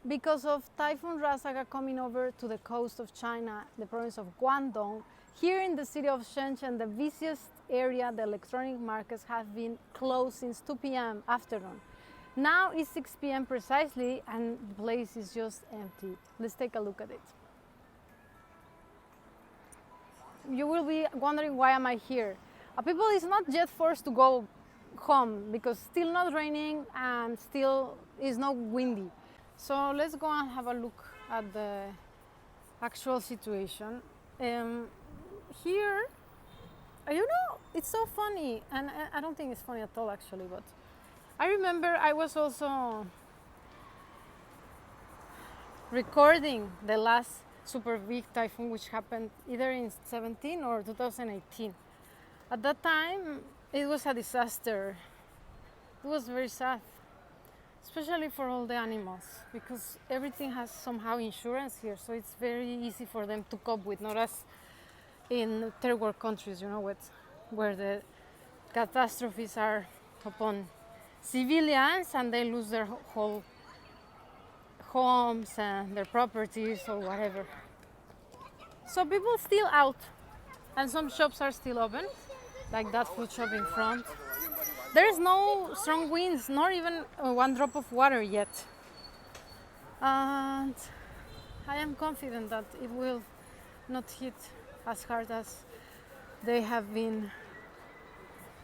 Because of Typhoon Ragasa coming over to the coast of China, the province of Guangdong, here in the city of Shenzhen, the busiest area, the electronic markets, have been closed since 2 p.m. afternoon. Now it's 6 p.m. precisely, and the place is just empty. Let's take a look at it. You will be wondering, why am I here? People is not yet forced to go home because still not raining and still is not windy. So let's go and have a look at the actual situation. Here, you know, it's so funny, and I don't think it's funny at all actually, but I remember I was also recording the last super big typhoon, which happened either in 17 or 2018. At that time, it was a disaster. It was very sad, especially for all the animals, because everything has somehow insurance here, so it's very easy for them to cope with, not as in third world countries, you know, where the catastrophes are upon civilians and they lose their whole homes and their properties or whatever. So people still out, and some shops are still open, like that food shop in front. There's no strong winds, not even one drop of water yet. And I am confident that it will not hit as hard as they have been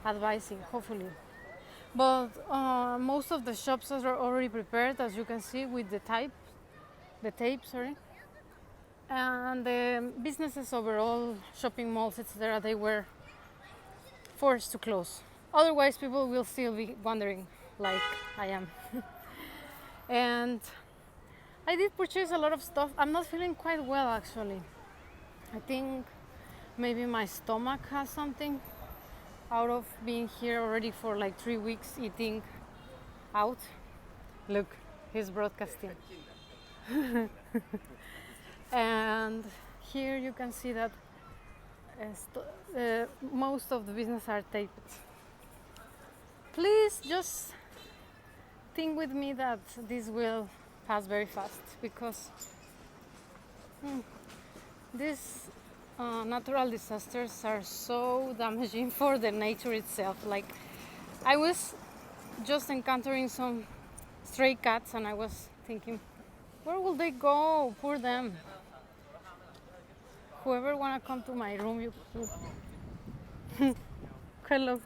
advising, hopefully. But most of the shops are already prepared, as you can see, with the tape, and the businesses overall, shopping malls, etc., they were forced to close. Otherwise, people will still be wondering, like I am. And I did purchase a lot of stuff. I'm not feeling quite well, actually. I think maybe my stomach has something out of being here already for like 3 weeks eating out. Look, he's broadcasting. And here you can see that most of the businesses are taped. Please just think with me that this will pass very fast, because these natural disasters are so damaging for the nature itself. Like, I was just encountering some stray cats and I was thinking, where will they go? Poor them. Whoever wanna come to my room, you hello.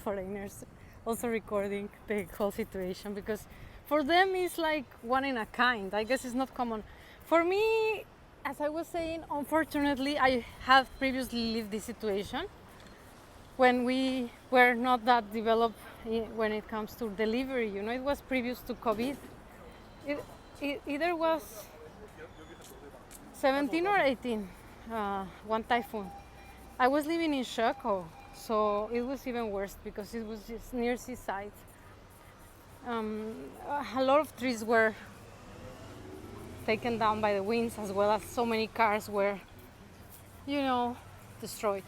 Foreigners also recording the whole situation, because for them it's like one in a kind. I guess it's not common. For me, as I was saying, unfortunately, I have previously lived this situation when we were not that developed when it comes to delivery. You know, it was previous to COVID. It either was 17 or 18, one typhoon. I was living in Sheko, so it was even worse because it was just near seaside. A lot of trees were taken down by the winds, as well as so many cars were, you know, destroyed.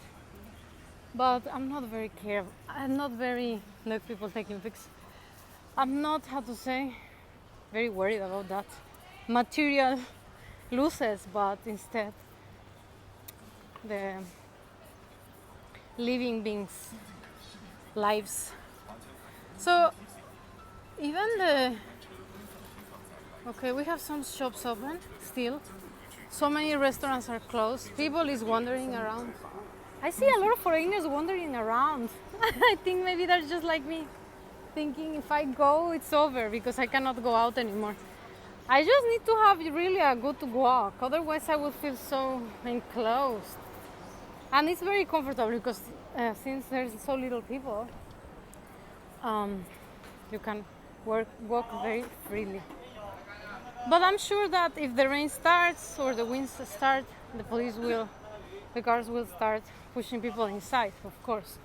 But I'm not very careful. I'm not very, look, people taking pics. I'm not, how to say, very worried about that material losses, but instead the living beings' lives. So even okay, we have some shops open still. So many restaurants are closed. People is wandering around. I see a lot of foreigners wandering around. I think maybe they're just like me, thinking if I go, it's over because I cannot go out anymore. I just need to have really a good walk. Otherwise, I will feel so enclosed. And it's very comfortable because since there's so little people, you can walk very freely. But I'm sure that if the rain starts or the winds start, the cars will start pushing people inside, of course.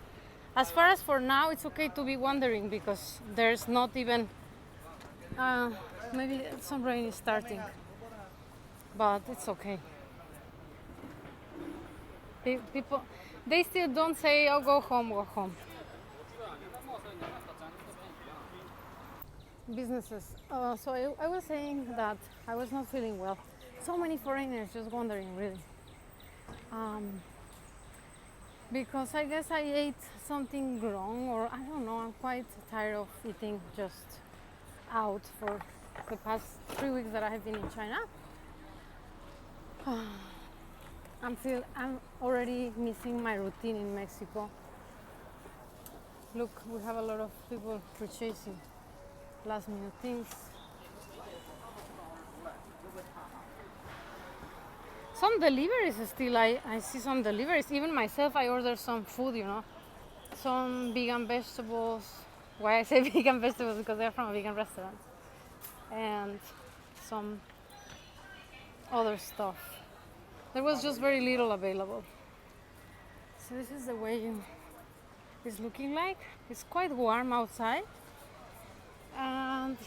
As far as for now, it's okay to be wandering because there's not even, maybe some rain is starting, but it's okay. People, they still don't say, oh, go home, go home. businesses. So I was saying that I was not feeling well. So many foreigners just wondering, really. Because I guess I ate something wrong, or I don't know, I'm quite tired of eating just out for the past 3 weeks that I have been in China. I'm already missing my routine in Mexico. Look, we have a lot of people purchasing last minute things. Some deliveries still, I see some deliveries. Even myself, I ordered some food, some vegan vegetables. Why I say vegan vegetables? Because they're from a vegan restaurant. And some other stuff. There was just very little available. So this is the way it's looking like. It's quite warm outside. And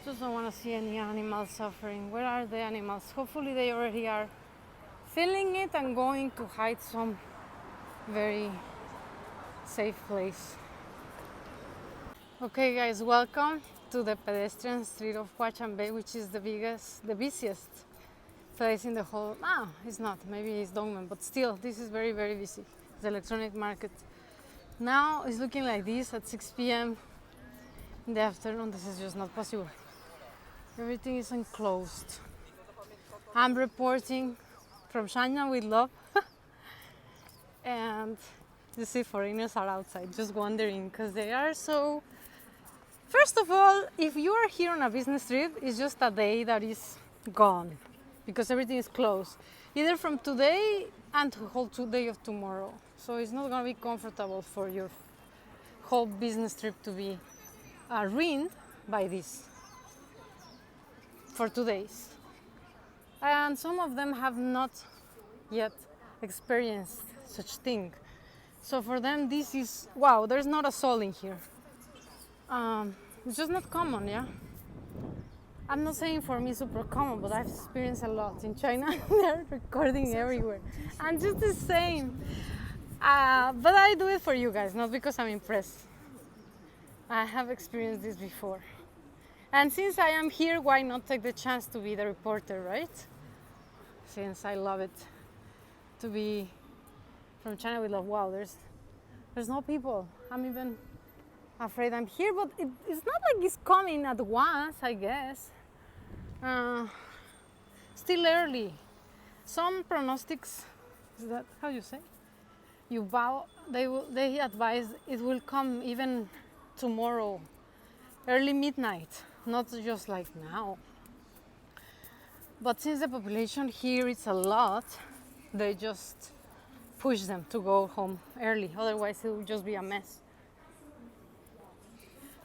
just don't want to see any animals suffering. Where are the animals? Hopefully they already are feeling it and going to hide some very safe place. Okay guys, welcome to the pedestrian street of Huachanbe, which is the busiest place in the whole. It's not, maybe it's Dongmen, but still this is very, very busy. The electronic market. Now it's looking like this at 6 p.m. in the afternoon. This is just not possible. Everything is enclosed. I'm reporting from China with love. And you see foreigners are outside just wondering because they are so. First of all, if you are here on a business trip, it's just a day that is gone because everything is closed. Either from today and the whole day of tomorrow. So it's not going to be comfortable for your whole business trip to be ruined by this for 2 days. And some of them have not yet experienced such thing. So for them this is, wow, there's not a soul in here. It's just not common, yeah? I'm not saying for me super common, but I've experienced a lot in China. They're recording everywhere. I'm just the same. But I do it for you guys, not because I'm impressed. I have experienced this before. And since I am here, why not take the chance to be the reporter, right? Since I love it to be from China with love. Wow, there's no people. I'm even afraid I'm here, but it's not like it's coming at once, I guess. Still early. Some pronostics, is that how you say? They advise it will come even tomorrow, early midnight, not just like now. But since the population here is a lot, they just push them to go home early, otherwise it will just be a mess.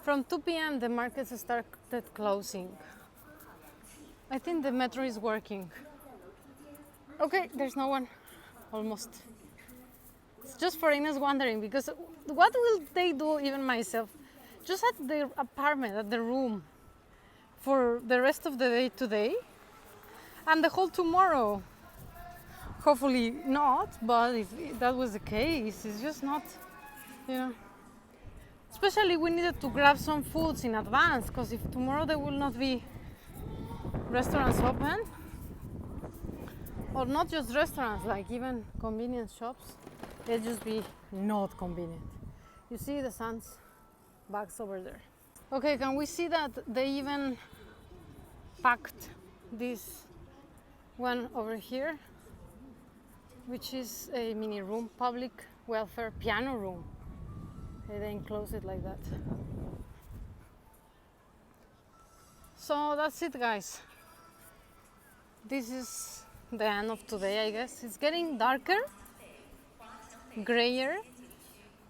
From 2 p.m. the markets started closing. I think the metro is working. Okay, there's no one, almost. It's just foreigners wondering, because what will they do, even myself, just at their apartment, at the room, for the rest of the day today, and the whole tomorrow? Hopefully not, but if that was the case, it's just not, Especially we needed to grab some foods in advance, because if tomorrow there will not be restaurants open, or not just restaurants, like even convenience shops, they'll just be not convenient. You see the Sam's bags over there. Okay, can we see that they even packed this one over here, which is a mini room, public welfare piano room. They enclose it like that. So that's it, guys. This is the end of today, I guess. It's getting darker, grayer,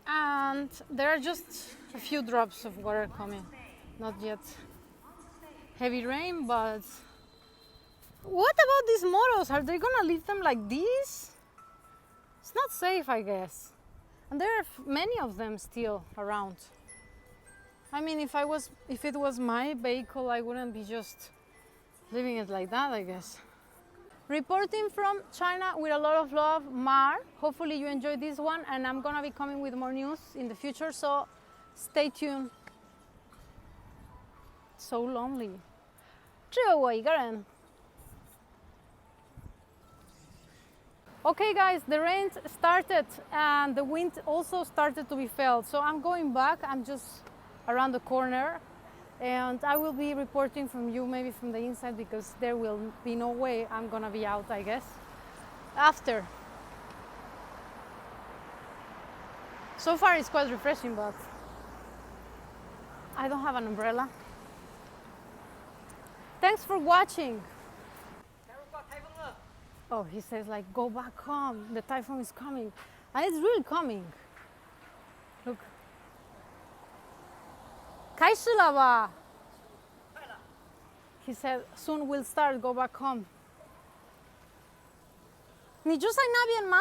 and there are just a few drops of water coming. Not yet heavy rain, but what about these motos? Are they gonna leave them like this? It's not safe, I guess. And there are many of them still around. I mean, if it was my vehicle, I wouldn't be just leaving it like that, I guess. Reporting from China with a lot of love, Mar. Hopefully you enjoyed this one, and I'm gonna be coming with more news in the future, so Stay tuned. So lonely. 只有我一个人. Okay guys, the rain started and the wind also started to be felt. So I'm going back, I'm just around the corner and I will be reporting from you, maybe from the inside, because there will be no way I'm gonna be out, I guess, after. So far it's quite refreshing, but I don't have an umbrella. Thanks for watching. Oh, he says like, go back home, the typhoon is coming. And it's really coming. Look. 开始了吧? He said, soon we'll start, go back home. 你住在那边吗?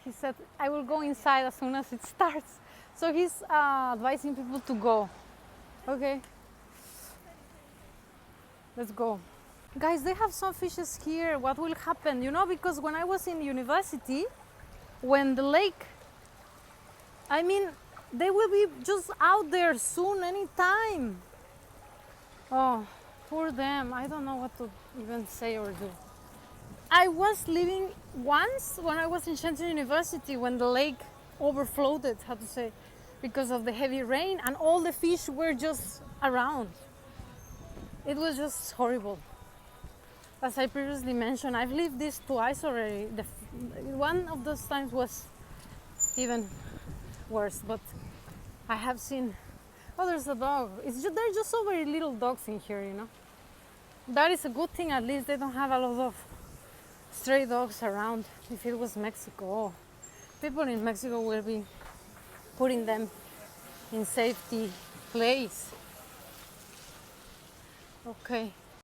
He said, I will go inside as soon as it starts. So he's advising people to go. Okay. Let's go. Guys, they have some fishes here. What will happen? You know, because when I was in university, when the lake, I mean, they will be just out there soon, anytime. Oh, poor them. I don't know what to even say or do. I was living once when I was in Shenzhen University when the lake overflowed, how to say, because of the heavy rain, and all the fish were just around. It was just horrible. As I previously mentioned, I've lived this twice already. One of those times was even worse, but I have seen. Oh, there's a dog. There are just so very little dogs in here, you know. That is a good thing. At least they don't have a lot of stray dogs around. If it was Mexico, people in Mexico will be putting them in safety place. Okay.